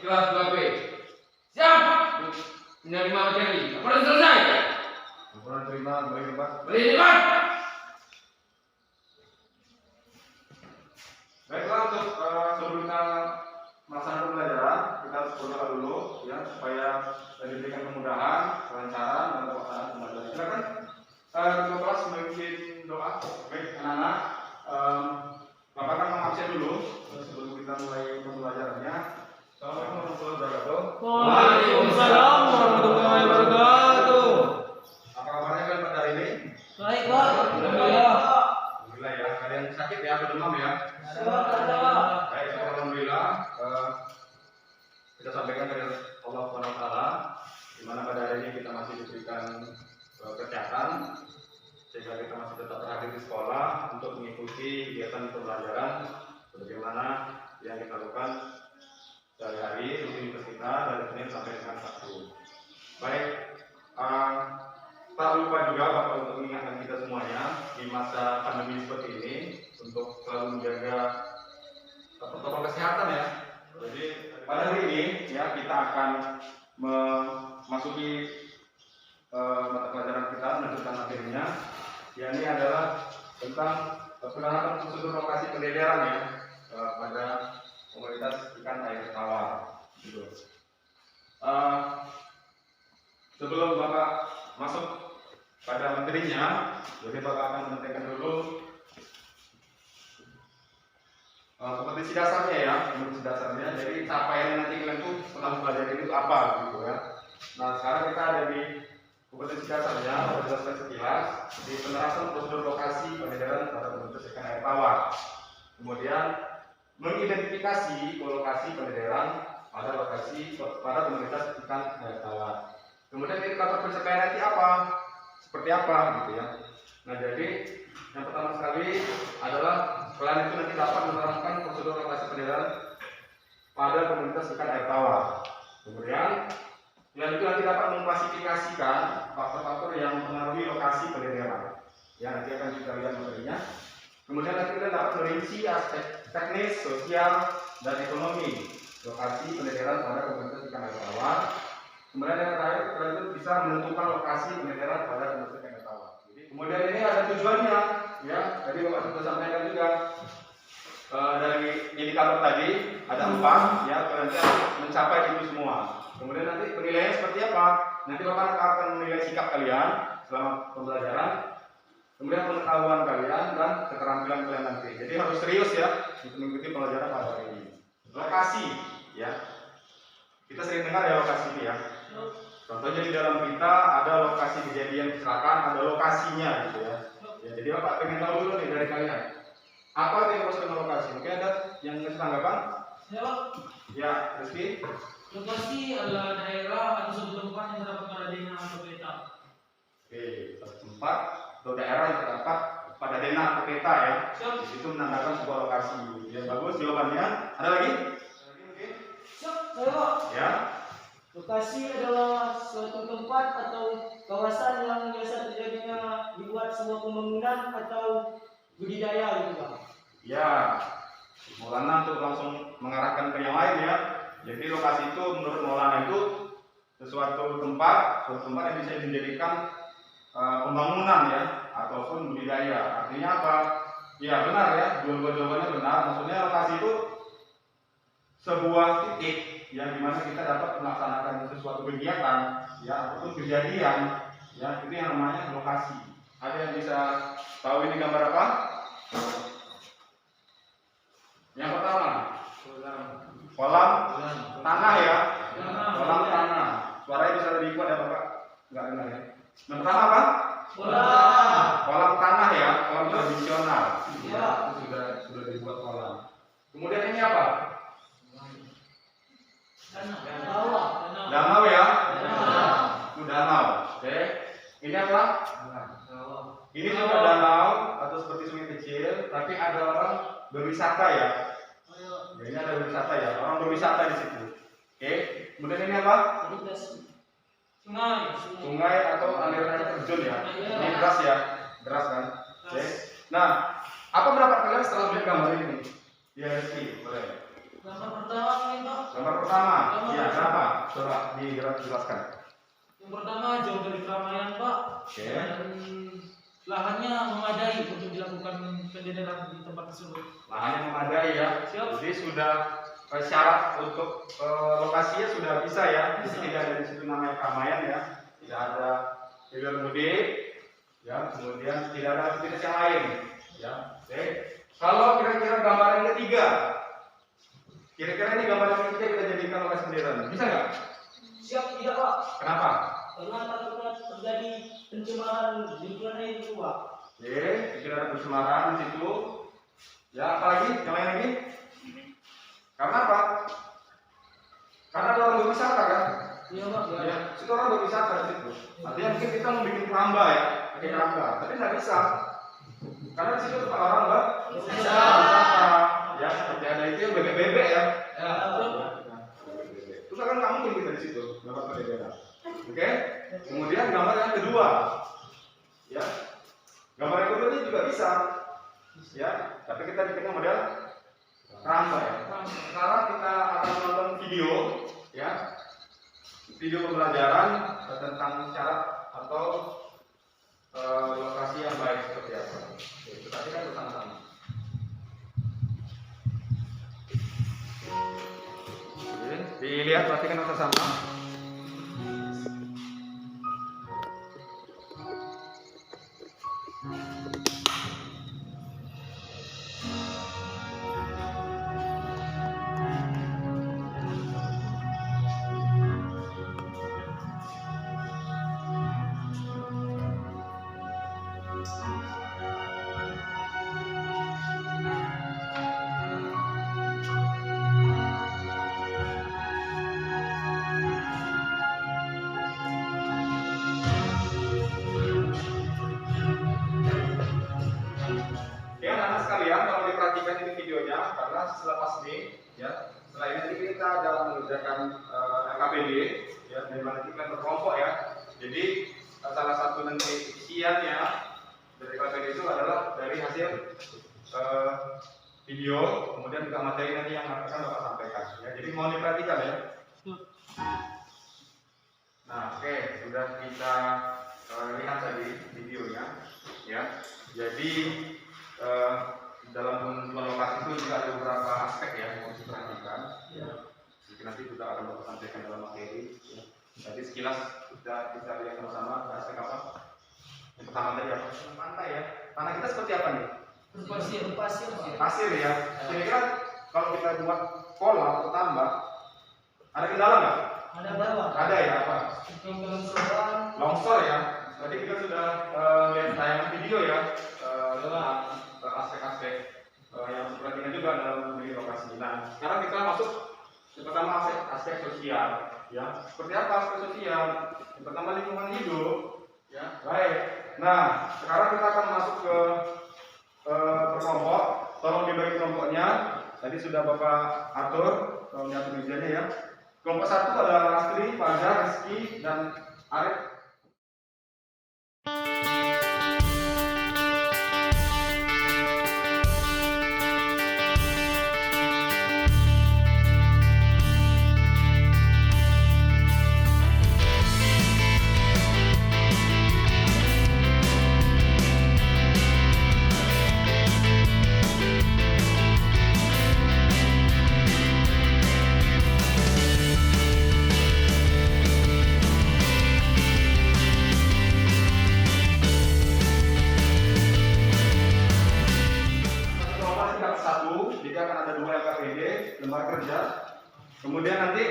kelas 2B. Siap? Menerima materi. Laporan selesai. Laporan terima, boleh Pak. Boleh Pak. Baiklah, untuk sebelum kita melaksanakan pembelajaran, kita harus berdoa dulu ya supaya diberikan kemudahan, kelancaran dan pelaksanaan pembelajaran. Silakan ketua kelas memimpin doa. Baik, anak-anak, Bapak akan mengabsen dulu sebelum kita mulai pembelajarannya. Assalamualaikum warahmatullahi wabarakatuh. Waalaikumsalam warahmatullahi wabarakatuh. Apa kabarnya kalian pada hari ini? Baik, Pak. Alhamdulillah. Alhamdulillah ya. Kalian sakit ya atau demam ya? Baik, alhamdulillah. Kita sampaikan dari Allah SWT, di mana pada hari ini kita masih diberikan kesehatan, sehingga kita masih tetap hadir di sekolah untuk mengikuti kegiatan pembelajaran sebagaimana yang kita lakukan sehari-hari rutinitas kita dari Senin sampai dengan Sabtu. Baik, tak lupa juga Bapak untuk mengingatkan kita semuanya di masa pandemi seperti ini untuk selalu menjaga protokol kesehatan ya. Jadi pada hari ini ya kita akan memasuki mata pelajaran kita melanjutkan materinya. Yang ini adalah tentang penerapan prosedur lokasi pendederan ya pada komunitas ikan air tawar. Gitu. Sebelum Bapak masuk pada materinya, jadi Bapak akan menyampaikan dulu kompetisi dasarnya ya, kompetisi dasarnya. Jadi capaian nanti kalian tuh setelah belajar itu apa gitu ya. Nah sekarang kita ada di kompetisi dasarnya, kita jelaskan sekilas di penerapan prosedur lokasi pendederan pada komunitas ikan air tawar. Kemudian mengidentifikasi lokasi pendederan pada komunitas ikan air tawar. Kemudian indikator pencapaian nanti apa? Seperti apa gitu ya. Nah jadi yang pertama sekali adalah kalian itu nanti dapat menerapkan prosedur lokasi pendederan pada komunitas ikan air tawar. Kemudian yang itu nanti dapat mengklasifikasikan faktor-faktor yang mempengaruhi lokasi pendederan. Ya nanti akan kita lihat materinya. Kemudian nanti kita dapat merinci aspek teknis, sosial, dan ekonomi lokasi pendederan pada komunitas ikan air tawar. Kemudian yang terakhir kalian itu bisa menentukan lokasi pendederan pada komunitas ikan air tawar. Kemudian ini ada tujuannya, ya. Tadi Bapak sudah sampaikan juga dari indikator tadi ada 4, ya. Kalian harus mencapai itu semua. Kemudian nanti penilaian seperti apa? Nanti Bapak akan menilai sikap kalian selama pembelajaran. Kemudian pengetahuan kalian dan keterampilan kalian nanti. Jadi harus serius ya untuk mengikuti pelajaran pada hari ini. Lokasi, ya. Kita sering dengar ya lokasi ini ya. Contohnya di dalam berita ada lokasi kejadian kecelakaan, ada lokasinya gitu ya. Ya jadi Bapak pengen tahu dulu nih dari kalian. Apa yang harus dengan lokasi? Mungkin ada yang ngasih tanggapan? Ya, Rizky. Lokasi adalah daerah atau suatu tempat yang terdapat pada denah atau peta. Oke, suatu tempat atau daerah yang terdapat pada denah atau peta ya. Di situ menandakan sebuah lokasi. Ya bagus jawabannya. Ada lagi? Ya. Lokasi adalah suatu tempat atau kawasan yang biasa terjadinya dibuat sebuah pembangunan atau budidaya gitu Pak. Ya. Maulana untuk langsung mengarahkan ke yang lain ya. Jadi lokasi itu menurut Maulana itu suatu tempat yang bisa dijadikan pembangunan ya ataupun budidaya. Artinya apa? Ya benar ya. Dua-dua jawabannya benar. Maksudnya lokasi itu sebuah titik yang dimana kita dapat melaksanakan sesuatu kegiatan ya ataupun kejadian ya itu yang namanya lokasi. Ada yang bisa tahu ini gambar apa? Yang pertama kolam tanah ya, kolam tanah. Suaranya bisa lebih kuat ya Bapak? Enggak dengar ya. Yang pertama apa? Kolam tanah ya, kolam tradisional. Ya, itu sudah dibuat kolam. Kemudian ini apa? Danau ya? Itu danau. Oke. Ini apa? Ini juga danau atau seperti sungai kecil, tapi ada orang berwisata ya. Ya ini ada berwisata ya, orang berwisata di situ. Oke. Kemudian ini apa? Sungai atau aliran air terjun ya. Ini deras ya, deras kan. Oke. Nah, apa pendapat kalian setelah melihat gambar ini? Ya, Rizky, boleh. Gambar pertama mungkin Pak. Gambar pertama, ya kenapa? Coba dijelaskan. Yang pertama jauh dari keramaian Pak. Oke. Dan lahannya memadai untuk dilakukan pendedaran di tempat tersebut. Lahannya memadai ya. Siap. Jadi sudah syarat untuk lokasinya sudah bisa ya. Jadi Bisa. tidak ada di situ namanya keramaian ya. Tidak ada hilir mudik, ya. Kemudian tidak ada aktivitas yang lain, ya. Oke. Kalau kira-kira gambar yang ketiga, kira-kira ini gambar yang ketiga kita jadikan lokasi pendedaran, bisa nggak? Siap tidak Pak? Kenapa? Karena takutnya terjadi pencemaran lingkungan air itu Pak. Oke, tidak ada pencemaran di situ. Ya, apalagi? Yang lain lagi? Karena apa? Karena ada orang berwisata kan? Iya Pak. Ya, situ orang berwisata di situ. Artinya mungkin kita mau bikin keramba ya, pakai keramba, tapi nggak bisa. Karena di situ tempat orang berwisata. Ya, seperti ada itu yang bebek-bebek ya. Ya. Terus kan nggak mungkin kita di situ gambar pendedaran. Oke? Kemudian gambar yang kedua, ya. Gambar yang kedua ini juga bisa, ya. Tapi kita bikinnya model keramba ya. Sekarang kita akan menonton video, ya. Video pembelajaran tentang syarat atau lokasi yang baik seperti apa. Oke, kita kan bersama-sama. Oke, dilihat perhatikan bersama. Ya, anak-anak sekalian, kalau diperhatikan ini videonya, karena selepas ini, ya, setelah ini nanti kita dalam mengerjakan LKPD, ya, di mana kita berkelompok ya. Jadi salah satu nanti isiannya dari LKPD itu adalah dari hasil video, kemudian juga materi nanti yang akan Bapak sampaikan. Ya, jadi mohon diperhatikan ya. Nah, oke, sudah kita lihat tadi videonya, ya. Jadi dalam penentuan lokasi itu juga ada beberapa aspek ya yang harus diperhatikan. Ya. Jadi nanti juga akan Bapak sampaikan dalam materi. Ya. Jadi sekilas kita lihat sama-sama aspek apa? Yang pertama tadi apa? Pantai ya. Tanah kita seperti apa nih? Pasir. Pasir ya. Kira-kira kalau kita buat kolam atau tambak, ada kendala nggak? Ada berapa? Ada ya apa? Longsoran. Longsor ya. Tadi kita sudah lihat tayangan video ya tentang aspek-aspek yang diperhatikan juga dalam memilih lokasi. Nah, sekarang kita masuk yang pertama aspek sosial, ya. Seperti apa aspek sosial? Yang pertama lingkungan hidup, ya. Baik. Nah, sekarang kita akan masuk ke berkelompok. Tolong dibagi kelompoknya. Tadi sudah Bapak atur, tolong diatur mejanya ya. Kelompok satu adalah Lastri, Fajar, Rizky, dan Arif. Lembar kerja. Kemudian nanti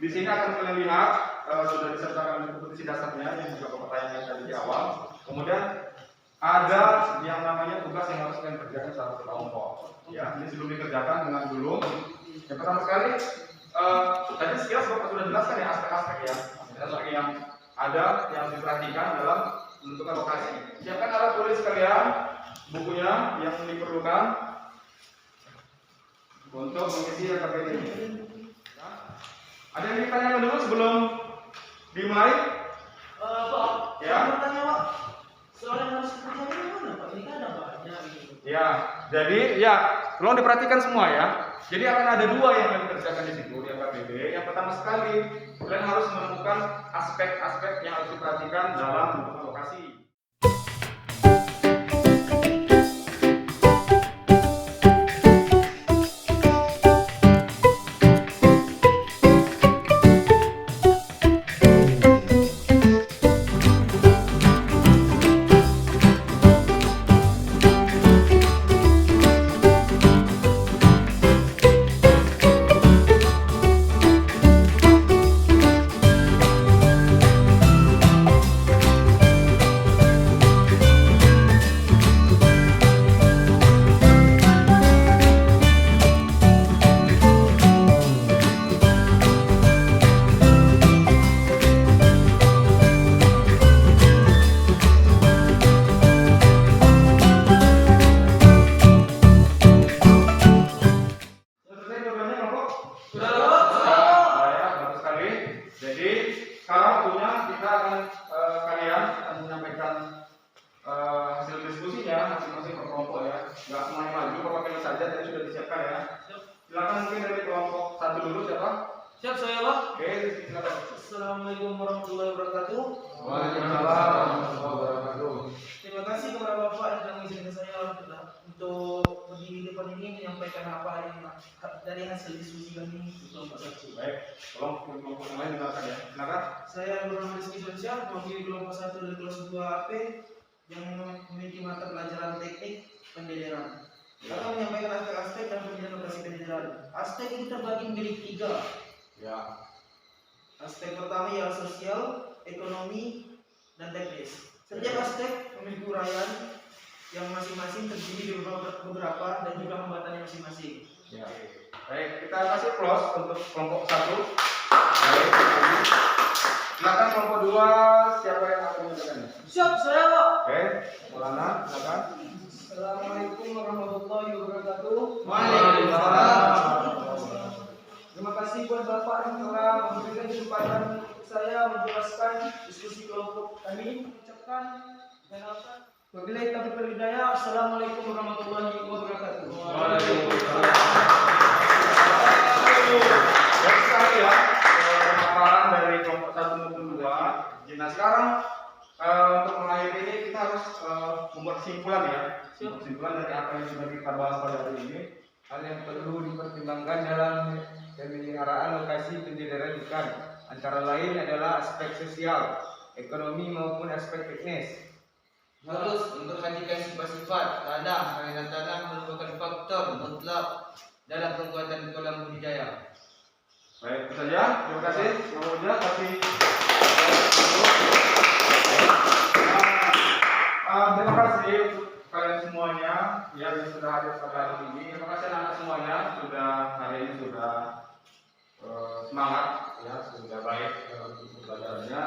di sini akan kalian lihat sudah disertakan kompetisi dasarnya yang juga pertanyaan tadi di awal. Kemudian ada yang namanya tugas yang harus kalian kerjakan secara berkelompok. Ya, ini sebelum dikerjakan dengan dulu. Yang pertama sekali tadi sekilas Bapak sudah jelaskan ya aspek-aspek ya. Aspek yang ada yang diperhatikan dalam menentukan lokasi. Siapkan alat tulis kalian, bukunya yang diperlukan untuk mengisi LKPD ini. Ya. Ada yang ditanyakan dulu sebelum dimulai? Pak, Ya. saya mau tanya Pak, soal yang harus dikerjakan mana Pak? Ini kan ada banyak gitu. Ya, jadi ya tolong diperhatikan semua ya. Jadi akan ada dua yang kalian kerjakan di situ di AKBB. Yang pertama sekali, kalian harus menemukan aspek-aspek yang harus diperhatikan dalam bentuk lokasi. Hasil diskusinya masing-masing per kelompok ya, nggak semuanya maju, perwakilan saja tadi sudah disiapkan ya. Silakan mungkin dari kelompok satu dulu siapa? Siap saya Pak. Oke, silakan. Assalamualaikum warahmatullahi wabarakatuh. Waalaikumsalam warahmatullahi wabarakatuh. Terima kasih kepada Bapak yang telah mengizinkan saya untuk berdiri di depan ini menyampaikan apa yang dari hasil diskusi kami di kelompok satu. Baik, tolong kelompok yang lain dengarkan ya. Silakan. Saya bernama Rizky Sosial, mewakili kelompok 1 dari kelas 2 AP yang memiliki mata pelajaran teknik pendederan. Akan menyampaikan aspek-aspek dan pembinaan operasi pendederan. Aspek ini terbagi menjadi 3. Ya. Aspek pertama ialah sosial, ekonomi, dan teknis. Setiap aspek memiliki uraian yang masing-masing terdiri dari beberapa dan juga hambatannya masing-masing. Ya. Baik, kita kasih plus untuk kelompok 1. Baik, silakan kelompok 2, siapa yang akan menjelaskannya? Siap, saya Pak. Oke, Maulana, silakan. Assalamualaikum warahmatullahi wabarakatuh. Waalaikumsalam. Terima kasih buat Bapak yang telah memberikan kesempatan saya menjelaskan diskusi kelompok kami. Ucapkan dan alhamdulillah. Wabillahi taufiq wal hidayah. Assalamualaikum warahmatullahi wabarakatuh. Baik sekali ya, pemaparan dari kelompok 1 maupun 2. Nah sekarang untuk mengakhiri ini kita harus membuat kesimpulan ya. Kesimpulan dari apa yang sudah kita bahas pada hari ini. Hal yang perlu dipertimbangkan dalam pemeliharaan lokasi pendederan ikan antara lain adalah aspek sosial, ekonomi maupun aspek teknis. Harus memperhatikan sifat-sifat tanah karena tanah merupakan faktor mutlak dalam pembuatan kolam budidaya. Baik, itu saja. Terima kasih. Selanjutnya kasih. Terima kasih untuk kalian semuanya yang sudah hadir pada hari ini. Terima kasih anak semuanya sudah hari ini sudah semangat ya, sudah baik untuk belajarnya.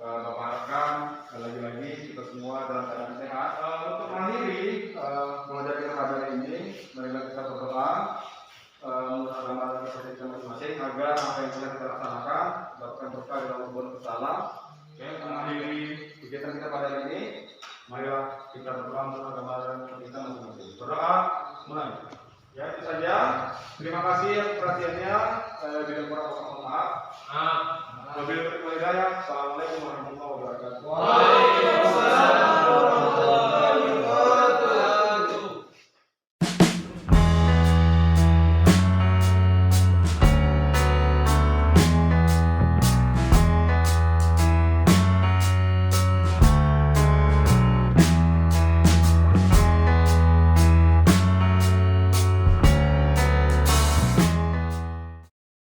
Bapak harapkan lagi-lagi kita semua dalam keadaan sehat. Untuk mengakhiri pelajaran kita pada hari ini, marilah kita berdoa. Menurut kita masing-masing agar apa yang sudah kita laksanakan dapatkan berkah dalam hubungan bersalah. Oke, mengakhiri kegiatan kita pada hari ini, marilah kita berdoa untuk gambaran kita masing-masing. Berdoa, mulai. Ya itu saja. Terima kasih atas perhatiannya. Bila kurang mohon maaf. Wabillahi taufiq wal hidayah. Assalamualaikum warahmatullahi wabarakatuh.